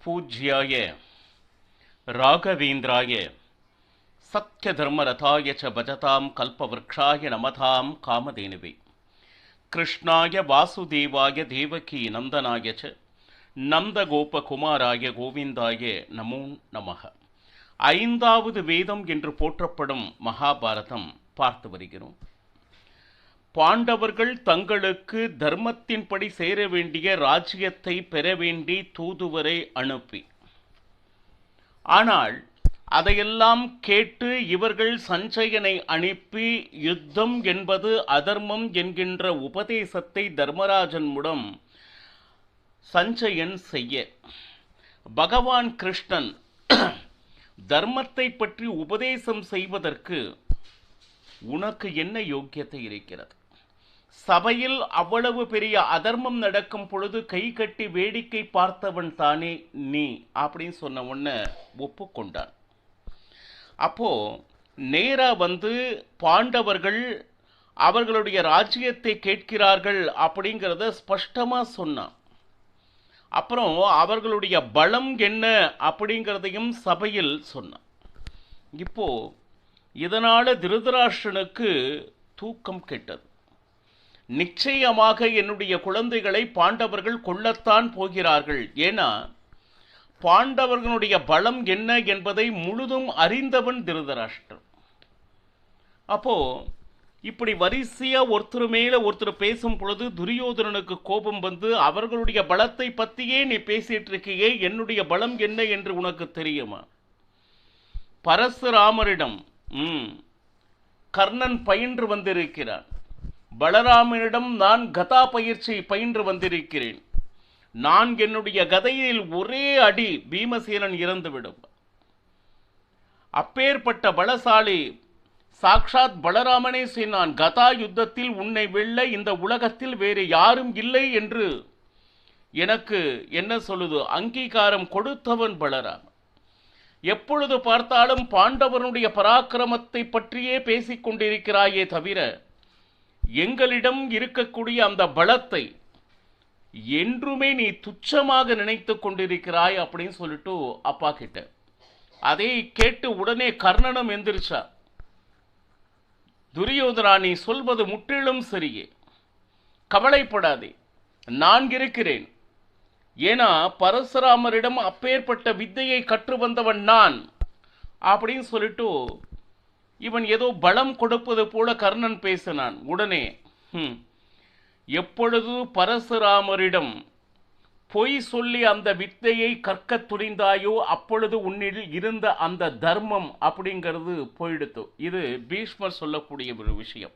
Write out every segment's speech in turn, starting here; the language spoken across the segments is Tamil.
பூஜ்யாய ராகவேந்திராய சத்யதர்மரதாய ச பஜதாம் கல்பவ்ருக்ஷாய நமதாம் காமதேனுவே கிருஷ்ணாய வாசுதேவாய தேவகி நந்தனாய ச நந்தகோபகுமாராய கோவிந்தாய நமோ நமः. ஐந்தாவது வேதம் என்று போற்றப்படும் மகாபாரதம் பார்த்து வருகிறோம். பாண்டவர்கள் தங்களுக்கு தர்மத்தின்படி சேர வேண்டிய ராஜ்யத்தை பெற வேண்டி தூதுவரை அனுப்பி, ஆனால் அதையெல்லாம் கேட்டு இவர்கள் சஞ்சயனை அனுப்பி யுத்தம் என்பது அதர்மம் என்கின்ற உபதேசத்தை தர்மராஜன் மூலம் சஞ்சயன் செய்ய, பகவான் கிருஷ்ணன் தர்மத்தை பற்றி உபதேசம் செய்வதற்கு உனக்கு என்ன யோக்கியத்தை இருக்கிறது? சபையில் அவ்வளவு பெரிய அதர்மம் நடக்கும் பொழுது கை கட்டி வேடிக்கை பார்த்தவன் தானே நீ அப்படின்னு சொன்ன உடனே ஒப்புக்கொண்டான். அப்போ நேரா வந்து பாண்டவர்கள் அவர்களுடைய ராஜ்யத்தை கேட்கிறார்கள் அப்படிங்கிறத ஸ்பஷ்டமா சொன்னான். அப்புறம் அவர்களுடைய பலம் என்ன அப்படிங்கிறதையும் சபையில் சொன்னான். இப்போ இதனால திருதராஷ்டிரனுக்கு தூக்கம் கெட்டது. நிச்சயமாக என்னுடைய குழந்தைகளை பாண்டவர்கள் கொல்லத்தான் போகிறார்கள். ஏன்னா பாண்டவர்களுடைய பலம் என்ன என்பதை முழுதும் அறிந்தவன் திருதராஷ்டிரன். அப்போ இப்படி வரிசையா ஒருத்தர் மேல ஒருத்தர் பேசும் பொழுது துரியோதனனுக்கு கோபம் வந்து, அவர்களுடைய பலத்தை பத்தியே நீ பேசிட்டு இருக்கியே, என்னுடைய பலம் என்ன என்று உனக்கு தெரியுமா? பரசுராமரிடம் கர்ணன் பயின்று வந்திருக்கிறான். பலராமனிடம் நான் கதா பயிற்சி பயின்று வந்திருக்கிறேன். நான் என்னுடைய கதையில் ஒரே அடி பீமசேனன் இறந்துவிடும். அப்பேற்பட்ட பலசாலி சாக்ஷாத் பலராமனே சொன்னான், கதா யுத்தத்தில் உன்னை வெல்ல இந்த உலகத்தில் வேறு யாரும் இல்லை என்று எனக்கு என்ன சொல்லுது அங்கீகாரம் கொடுத்தவன் பலராமன். எப்பொழுது பார்த்தாலும் பாண்டவனுடைய பராக்கிரமத்தை பற்றியே பேசிக் கொண்டிருக்கிறாயே தவிர எங்களிடம் இருக்கக்கூடிய அந்த பலத்தை என்றுமே நீ துச்சமாக நினைத்து கொண்டிருக்கிறாய் அப்படின்னு சொல்லிட்டு அப்பா கிட்ட. அதை கேட்டு உடனே கர்ணனும் எந்திரிச்சா. துரியோதனா, நீ சொல்வது முற்றிலும் சரியே, கவலைப்படாதே, நான் இருக்கிறேன். ஏன்னா பரசுராமரிடம் அப்பேற்பட்ட வித்தையை கற்று வந்தவன் நான் அப்படின்னு சொல்லிட்டு இவன் ஏதோ பலம் கொடுப்பது போல கர்ணன் பேசினான். உடனே எப்பொழுது பரசுராமரிடம் பொய் சொல்லி அந்த வித்தையை கற்க துணிந்தாயோ அப்பொழுது உன்னில் இருந்த அந்த தர்மம் அப்படிங்கிறது போயிடுத்து. இது பீஷ்மர் சொல்லக்கூடிய ஒரு விஷயம்.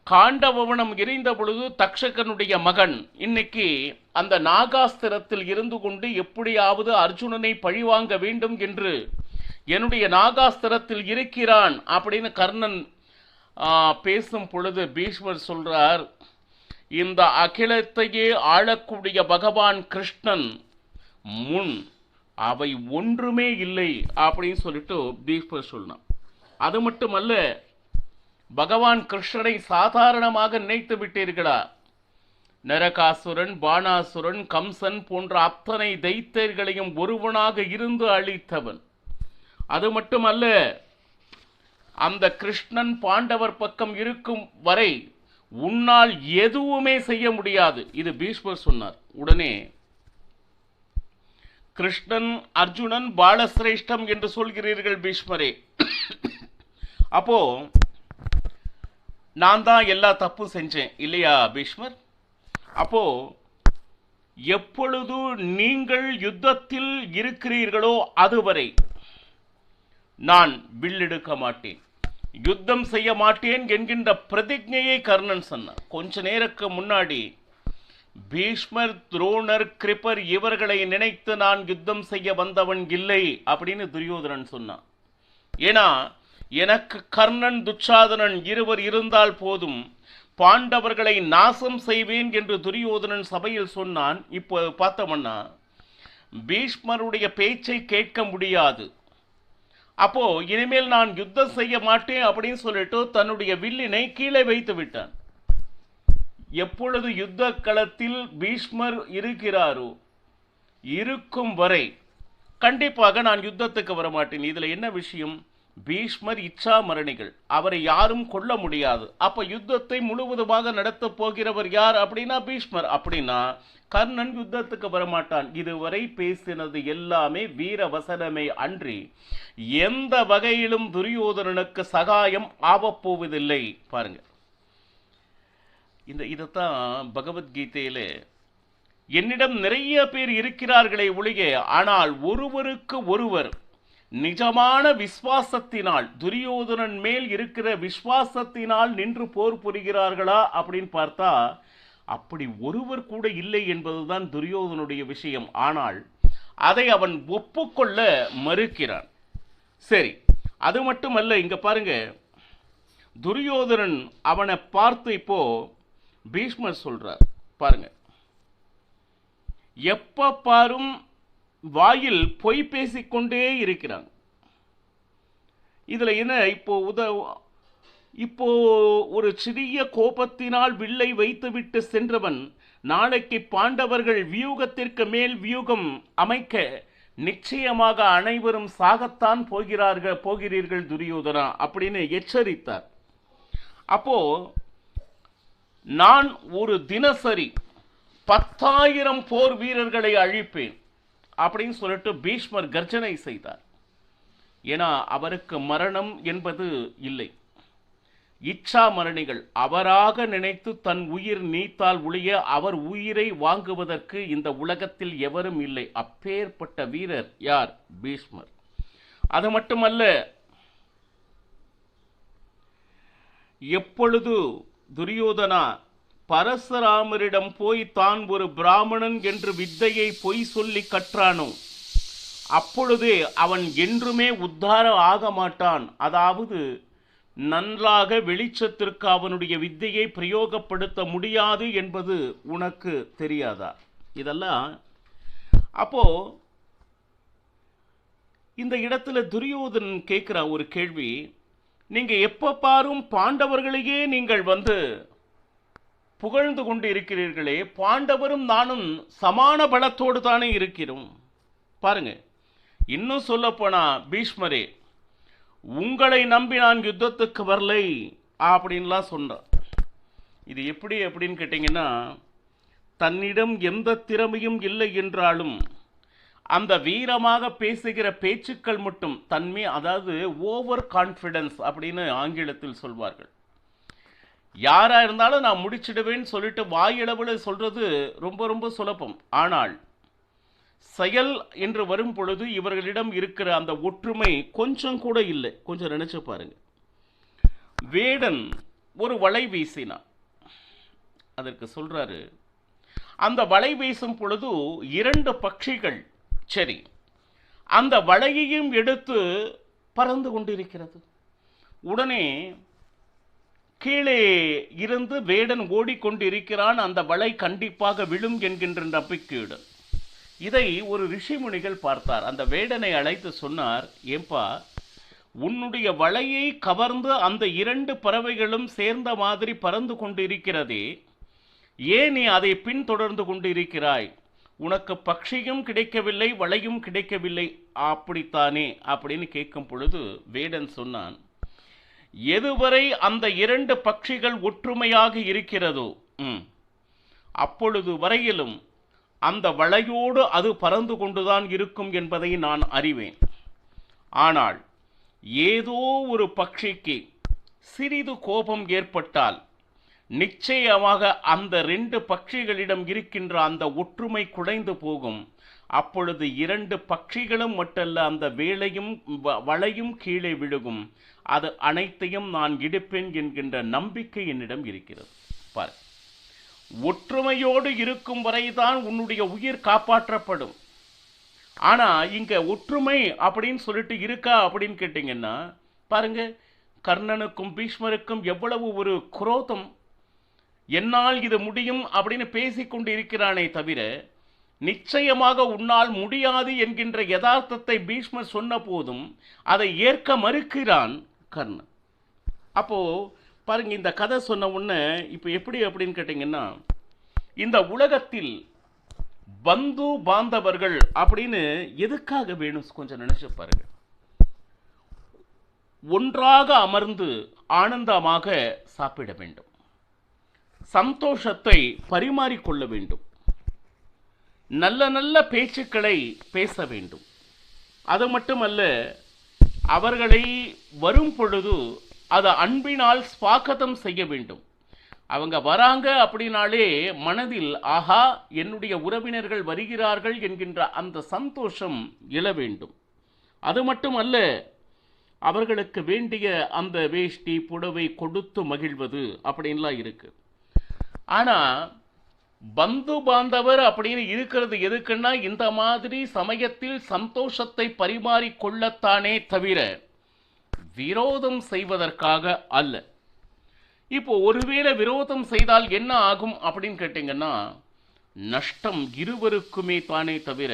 காண்டவவனம் எரிந்த பொழுது தக்ஷகனுடைய மகன் இன்னைக்கு அந்த நாகாஸ்திரத்தில் இருந்து கொண்டு எப்படியாவது அர்ஜுனனை பழிவாங்க வேண்டும் என்று என்னுடைய நாகாஸ்திரத்தில் இருக்கிறான் அப்படின்னு கர்ணன் பேசும் பொழுது பீஷ்மர் சொல்றார், இந்த அகிலத்தையே ஆளக்கூடிய பகவான் கிருஷ்ணன் முன் அவை ஒன்றுமே இல்லை அப்படின்னு சொல்லிட்டு பீஷ்மர் சொன்னான். அது மட்டுமல்ல, பகவான் கிருஷ்ணனை சாதாரணமாக நினைத்து விட்டீர்களா? நரகாசுரன், பாணாசுரன், கம்சன் போன்ற அத்தனை தைத்தியர்களையும் ஒருவனாக இருந்து அழித்தவன். அது மட்டுமல்ல, அந்த கிருஷ்ணன் பாண்டவர் பக்கம் இருக்கும் வரை உன்னால் எதுவுமே செய்ய முடியாது. இது பீஷ்மர் சொன்னார். உடனே கிருஷ்ணன் அர்ஜுனன் பாலசிரேஷ்டம் என்று சொல்கிறீர்கள் பீஷ்மரே, அப்போ நான் தான் எல்லா தப்பும் செஞ்சேன் இல்லையா பீஷ்மர்? அப்போ எப்பொழுது நீங்கள் யுத்தத்தில் இருக்கிறீர்களோ அதுவரை நான் வில்லெடுக்க மாட்டேன், யுத்தம் செய்ய மாட்டேன் என்கின்ற பிரதிஜையை கர்ணன் சொன்னார். கொஞ்ச நேரக்கு முன்னாடி பீஷ்மர், துரோணர், கிருபர் இவர்களை நினைத்து நான் யுத்தம் செய்ய வந்தவன் இல்லை அப்படின்னு துரியோதனன் சொன்னான். ஏன்னா எனக்கு கர்ணன், துச்சாதனன் இருவர் இருந்தால் போதும், பாண்டவர்களை நாசம் செய்வேன் என்று துரியோதனன் சபையில் சொன்னான். இப்போ பார்த்தோம்னா பீஷ்மருடைய பேச்சை கேட்க முடியாது. அப்போ இனிமேல் நான் யுத்தம் செய்ய மாட்டேன் அப்படின்னு சொல்லிட்டு தன்னுடைய வில்லினை கீழே வைத்து விட்டான். எப்பொழுது யுத்த களத்தில் பீஷ்மர் இருக்கிறாரோ இருக்கும் வரை கண்டிப்பாக நான் யுத்தத்துக்கு வரமாட்டேன். இதுல என்ன விஷயம்? பீஷ்மர் இச்சா மரணிகள், அவரை யாரும் கொல்ல முடியாது. அப்ப யுத்தத்தை முழுவதுமாக நடத்த போகிறவர் யார் அப்படின்னா பீஷ்மர். அப்படின்னா கர்ணன் யுத்தத்துக்கு வரமாட்டான். இதுவரை பேசினது எல்லாமே வீர வசனமே அன்றி எந்த வகையிலும் துரியோதனனுக்கு சகாயம் ஆவப்போவதில்லை. பாருங்க, இதைத்தான் பகவத்கீதையில என்னிடம் நிறைய பேர் இருக்கிறார்களே ஒழிய, ஆனால் ஒருவருக்கு ஒருவர் நிஜமான விசுவாசத்தினால், துரியோதனன் மேல் இருக்கிற விசுவாசத்தினால் நின்று போர் புரிகிறார்களா அப்படின்னு பார்த்தா அப்படி ஒருவர் கூட இல்லை என்பதுதான் துரியோதனுடைய விஷயம். ஆனால் அதை அவன் ஒப்புக்கொள்ள மறுக்கிறான். சரி, அது மட்டுமல்ல, இங்க பாருங்க, துரியோதனன் அவனை பார்த்து இப்போ பீஷ்மர் சொல்றார் பாருங்க, எப்ப பாரும் வாயில் பொய் பேசிக்கொண்டே இருக்கிறாங்க. இதுல என்ன, இப்போ ஒரு சிறிய கோபத்தினால் வில்லை வைத்துவிட்டு சென்றவன் நாளைக்கு பாண்டவர்கள் வியூகத்திற்கு மேல் வியூகம் அமைக்க நிச்சயமாக அனைவரும் சாகத்தான் போகிறீர்கள் துரியோதனா அப்படின்னு எச்சரித்தார். அப்போ நான் ஒரு தினசரி 10,000 போர் வீரர்களை அழிப்பேன் அப்படின்னு சொல்லிட்டு பீஷ்மர் கர்ஜனை செய்தார். ஏன்னா அவருக்கு மரணம் என்பது இல்லை. இச்சா மரணிகள் அவராக நினைத்து தன் உயிர் நீத்தால் ஒழிய அவர் உயிரை வாங்குவதற்கு இந்த உலகத்தில் எவரும் இல்லை. அப்பேற்பட்ட வீரர் யார்? பீஷ்மர். அது மட்டுமல்ல, எப்பொழுது துரியோதனா பரசுராமரிடம் போய் தான் ஒரு பிராமணன் என்று வித்தையை பொய் சொல்லி கற்றானோ அப்பொழுதே அவன் என்றுமே உத்தார ஆக மாட்டான். அதாவது நன்றாக வெளிச்சத்திற்கு அவனுடைய வித்தையை பிரயோகப்படுத்த முடியாது என்பது உனக்கு தெரியாதா? இதெல்லாம் அப்போ இந்த இடத்துல துரியோதனன் கேட்கிற ஒரு கேள்வி, நீங்க எப்ப பாரும் பாண்டவர்களையே நீங்கள் புகழ்ந்து கொண்டு இருக்கிறீர்களே, பாண்டவரும் நானும் சமான பலத்தோடு தானே இருக்கிறோம். பாருங்க, இன்னும் சொல்ல போனா பீஷ்மரே, உங்களை நம்பி நான் யுத்தத்துக்கு வரலை அப்படின்லாம் சொன்னார். இது எப்படி அப்படின்னு கேட்டீங்கன்னா, தன்னிடம் எந்த திறமையும் இல்லை என்றாலும் அந்த வீரமாக பேசுகிற பேச்சுக்கள் மட்டும் தன்மை, அதாவது ஓவர் கான்ஃபிடன்ஸ் அப்படின்னு ஆங்கிலத்தில் சொல்வார்கள். யாரா இருந்தாலும் நான் முடிச்சிடுவேன்னு சொல்லிட்டு வாயளவில் சொல்றது ரொம்ப ரொம்ப சுலபம். ஆனால் செயல் என்று வரும் பொழுது இவர்களிடம் இருக்கிற அந்த ஒற்றுமை கொஞ்சம் கூட இல்லை. கொஞ்சம் நினைச்சு பாருங்க. வேடன் ஒரு வலை வீசினான். அதற்கு சொல்றாரு, அந்த வலை வீசும் பொழுது 2 பட்சிகள் சரி அந்த வலையையும் எடுத்து பறந்து கொண்டிருக்கிறது. உடனே கீழே இருந்து வேடன் ஓடிக்கொண்டிருக்கிறான். அந்த வலை கண்டிப்பாக விழும் என்கின்ற நம்பிக்கையுடன் இதை ஒரு ரிஷிமுனிகள் பார்த்தார். அந்த வேடனை அழைத்து சொன்னார், ஏம்பா, உன்னுடைய வலையை கவர்ந்து அந்த 2 பறவைகளும் சேர்ந்த மாதிரி பறந்து கொண்டிருக்கிறதே, ஏன் நீ அதை பின்தொடர்ந்து கொண்டிருக்கிறாய்? உனக்கு பட்சியும் கிடைக்கவில்லை, வலையும் கிடைக்கவில்லை, அப்படித்தானே அப்படின்னு கேட்கும் பொழுது வேடன் சொன்னான், எதுவரை அந்த 2 பட்சிகள் ஒற்றுமையாக இருக்கிறதோ அப்பொழுது வரையிலும் அந்த வலையோடு அது பறந்து கொண்டுதான் இருக்கும் என்பதை நான் அறிவேன். ஆனால் ஏதோ ஒரு பட்சிக்கு சிறிது கோபம் ஏற்பட்டால் நிச்சயமாக அந்த 2 பட்சிகளிடம் இருக்கின்ற அந்த ஒற்றுமை குலைந்து போகும். அப்பொழுது 2 பட்சிகளும் மட்டுமல்ல, அந்த வலையும் கீழே விழுகும். அது அனைத்தையும் நான் எடுப்பேன் என்கின்ற நம்பிக்கை என்னிடம் இருக்கிறது. பார், ஒற்றுமையோடு இருக்கும் வரைதான் உன்னுடைய உயிர் காப்பாற்றப்படும். ஆனா இங்க ஒற்றுமை அப்படின்னு சொல்லிட்டு இருக்கா அப்படின்னு கேட்டீங்கன்னா பாருங்க, கர்ணனுக்கும் பீஷ்மருக்கும் எவ்வளவு ஒரு குரோதம், என்னால் இது முடியும் அப்படின்னு பேசிக்கொண்டு இருக்கிறானே தவிர நிச்சயமாக உன்னால் முடியாது என்கின்ற யதார்த்தத்தை பீஷ்மர் சொன்ன போதும் அதை ஏற்க மறுக்கிறான் கர்ணன். அப்போ பாருங்க, இந்த கதை சொன்ன உடனே இப்போ எப்படி அப்படின்னு கேட்டீங்கன்னா, இந்த உலகத்தில் பந்து பாந்தவர்கள் அப்படின்னு எதுக்காக வேணும் கொஞ்சம் நினைச்சு பாருங்க. ஒன்றாக அமர்ந்து ஆனந்தமாக சாப்பிட வேண்டும், சந்தோஷத்தை பரிமாறிக்கொள்ள வேண்டும், நல்ல நல்ல பேச்சுக்களை பேச வேண்டும். அது மட்டுமல்ல, அவர்களை வரும் பொழுது அதை அன்பினால் ஸ்வாகதம் செய்ய வேண்டும். அவங்க வராங்க அப்படின்னாலே மனதில் ஆஹா என்னுடைய உறவினர்கள் வருகிறார்கள் என்கின்ற அந்த சந்தோஷம் எழ வேண்டும். அது மட்டுமல்ல, அவர்களுக்கு வேண்டிய அந்த வேஷ்டி புடவை கொடுத்து மகிழ்வது அப்படின்லாம் இருக்கு. ஆனால் பந்து பாந்தவர் அப்படின்னு இருக்கிறது எதுக்குன்னா இந்த மாதிரி சமயத்தில் சந்தோஷத்தை பரிமாறிக்கொள்ளத்தானே தவிர விரோதம் செய்வதற்காக அல்ல. இப்போ ஒருவேளை விரோதம் செய்தால் என்ன ஆகும் அப்படின்னு கேட்டீங்கன்னா நஷ்டம் இருவருக்குமே தானே தவிர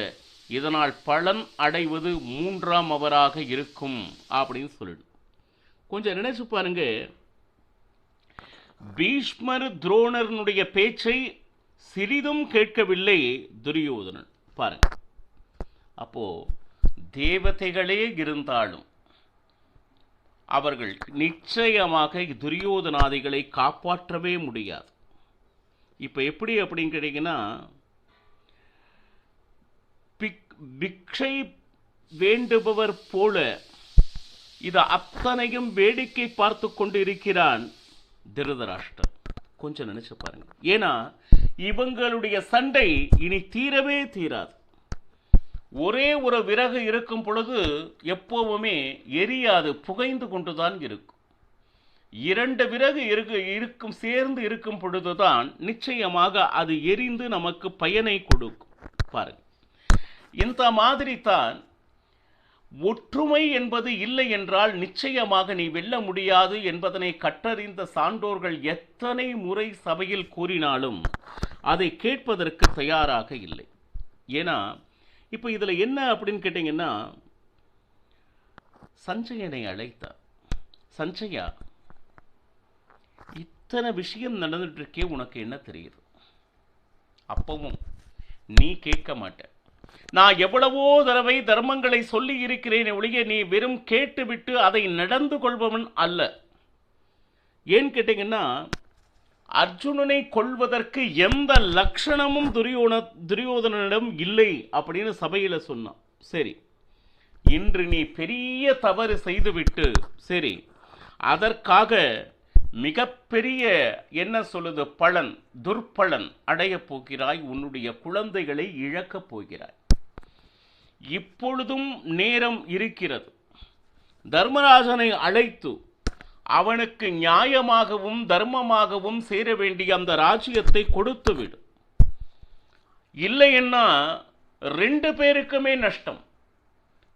இதனால் பலன் அடைவது மூன்றாம் அவராக இருக்கும் அப்படின்னு சொல்லிடு. கொஞ்சம் நினைச்சு பாருங்க, பீஷ்மர் துரோணர்னுடைய பேச்சை சிறிதும் கேட்கவில்லை துரியோதனன். பாருங்க, அப்போ தேவதைகளே இருந்தாலும் அவர்கள் நிச்சயமாக துரியோதனாதிகளை காப்பாற்றவே முடியாது. இப்ப எப்படி அப்படின்னு கேட்டீங்கன்னா, பிக்ஷை வேண்டுபவர் போல இது அத்தனையும் வேடிக்கை பார்த்து கொண்டு இருக்கிறான் திருதராஷ்டிரன். கொஞ்சம் நினைச்சு பாருங்க. ஏன்னா இவங்களுடைய சண்டை இனி தீரவே தீராது. ஒரே ஒரு விறகு இருக்கும் பொழுது எப்பவுமே எரியாது, புகைந்து கொண்டுதான் இருக்கும். இரண்டு விறகு இருக்கும் சேர்ந்து இருக்கும் பொழுதுதான் நிச்சயமாக அது எரிந்து நமக்கு பயனை கொடுக்கும். பாருங்க, இந்த மாதிரி தான் ஒற்றுமை என்பது இல்லை என்றால் நிச்சயமாக நீ வெல்ல முடியாது என்பதனை கற்றறிந்த சான்றோர்கள் எத்தனை முறை சபையில் கூறினாலும் அதை கேட்பதற்கு தயாராக இல்லை. ஏன்னா இப்போ இதில் என்ன அப்படின்னு கேட்டிங்கன்னா, சஞ்சயனை அழைத்தார். சஞ்சயா, இத்தனை விஷயம் நடந்துட்டு இருக்கே, உனக்கு என்ன தெரியுது? அப்பவும் நீ கேட்க மாட்ட. நான் எவ்வளவோ தடவை தர்மங்களை சொல்லி இருக்கிறேன் ஒழிய நீ வெறும் கேட்டுவிட்டு அதை நடந்து கொள்பவன் அல்ல. ஏன் கேட்டீங்கன்னா, அர்ஜுனனை கொள்வதற்கு எந்த லட்சணமும் துரியோதனனிடம் இல்லை அப்படின்னு சபையில சொன்னான். சரி, இன்று நீ பெரிய தவறு செய்துவிட்டு சரி அதற்காக மிகப்பெரிய என்ன சொல்லுது பலன் துர்பலன் அடைய போகிறாய், உன்னுடைய குழந்தைகளை இழக்கப் போகிறாய். இப்பொழுதும் நேரம் இருக்கிறது. தர்மராஜனை அழைத்து அவனுக்கு நியாயமாகவும் தர்மமாகவும் சேர வேண்டிய அந்த ராஜ்யத்தை கொடுத்து விடு. இல்லைன்னா ரெண்டு பேருக்குமே நஷ்டம்.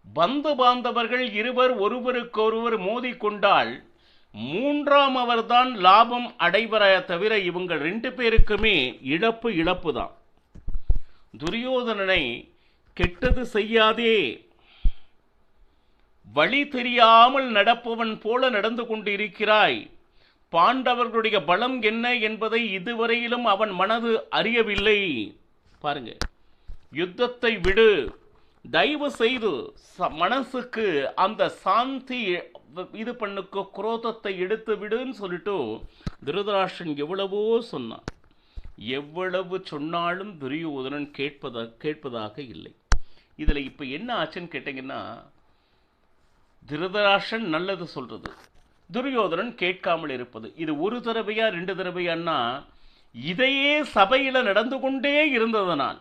பந்து பாந்தவர்கள் இருவர் ஒருவருக்கொருவர் மோதிக்கொண்டால் மூன்றாம் அவர்தான் லாபம் அடைவர தவிர இவங்க ரெண்டு பேருக்குமே இழப்பு தான். துரியோதனனை கெட்டது செய்யாதே, வழி தெரியாமல் நடப்பவன் போல நடந்து கொண்டு இருக்கிறாய். பாண்டவர்களுடைய பலம் என்ன என்பதை இதுவரையிலும் அவன் மனது அறியவில்லை. பாருங்க, யுத்தத்தை விடு, தயவு செய்து மனசுக்கு அந்த சாந்தி இது பண்ணுக்கு குரோதத்தை எடுத்து விடுன்னு சொல்லிட்டு திருதராஷ்டிரன் எவ்வளவோ சொன்னான். எவ்வளவு சொன்னாலும் துரியோதனன் கேட்பதாக இல்லை. இதில் இப்போ என்ன ஆச்சுன்னு கேட்டிங்கன்னா, திருதராஷ்டிரன் நல்லது சொல்றது, துரியோதனன் கேட்காமல் இருப்பது. இது ஒரு தடவையா ரெண்டு தடவையான்னா இதையே சபையில் நடந்து கொண்டே இருந்ததனால்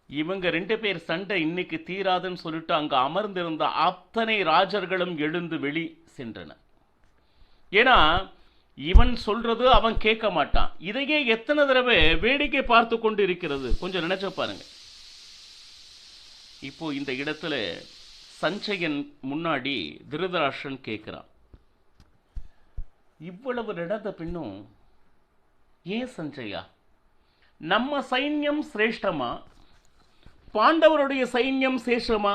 இவங்க ரெண்டு பேர் சண்டை இன்னைக்கு தீராதுன்னு சொல்லிட்டு அங்க அமர்ந்திருந்த அத்தனை ராஜர்களும் எழுந்து வெளி சென்றனர். ஏன்னா இவன் சொல்றது அவன் கேட்க மாட்டான். இதையே எத்தனை தடவை வேடிக்கை பார்த்து கொண்டு இருக்கிறது, கொஞ்சம் நினைச்ச பாருங்க. இப்போ இந்த இடத்துல சஞ்சயன் முன்னாடி திருதராஷ்டிரன் கேட்கிறான், இவ்வளவு நடந்த பின்னும் ஏன் சஞ்சயா, நம்ம சைன்யம் சிரேஷ்டமா பாண்டவருடைய சைன்யம் சேஷமா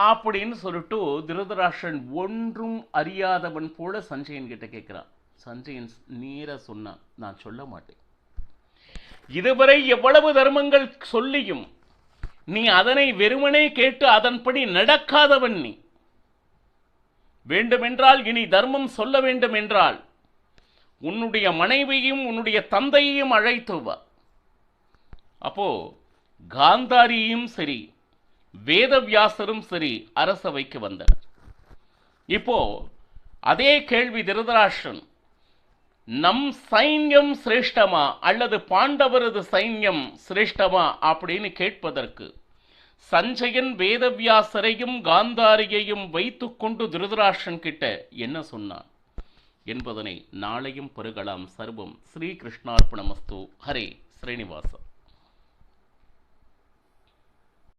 அப்படின்னு சொல்லிட்டு திருதராஷ்டிரன் ஒன்றும் அறியாதவன் போல சஞ்சயன் கிட்ட கேட்கிறான். சஞ்சயன் நேர சொன்னான், நான் சொல்ல மாட்டேன். இதுவரை எவ்வளவு தர்மங்கள் சொல்லியும் நீ அதனை வெறுமனே கேட்டு அதன்படி நடக்காதவன் நீ. வேண்டுமென்றால் இனி தர்மம் சொல்ல வேண்டும் என்றால் உன்னுடைய மனைவியும் உன்னுடைய தந்தையையும் அழைத்து வா. அப்போ காந்தாரியும் சரி வேதவியாசரும் சரி அரசவைக்கு வந்தனர். இப்போ அதே கேள்வி திருதராஷ்டிரன், நம் சைன்யம் சிரேஷ்டமா அல்லது பாண்டவரது சைன்யம் சிரேஷ்டமா அப்படின்னு கேட்பதற்கு சஞ்சயன் வேதவியாசரையும் காந்தாரியையும் வைத்துக்கொண்டு திருதராஷ்டிரன் கிட்ட என்ன சொன்னான் என்பதனை நாளையும் பெறுகலாம். சர்வம் ஸ்ரீ கிருஷ்ணார்ப்பணமஸ்து. ஹரே ஸ்ரீனிவாச.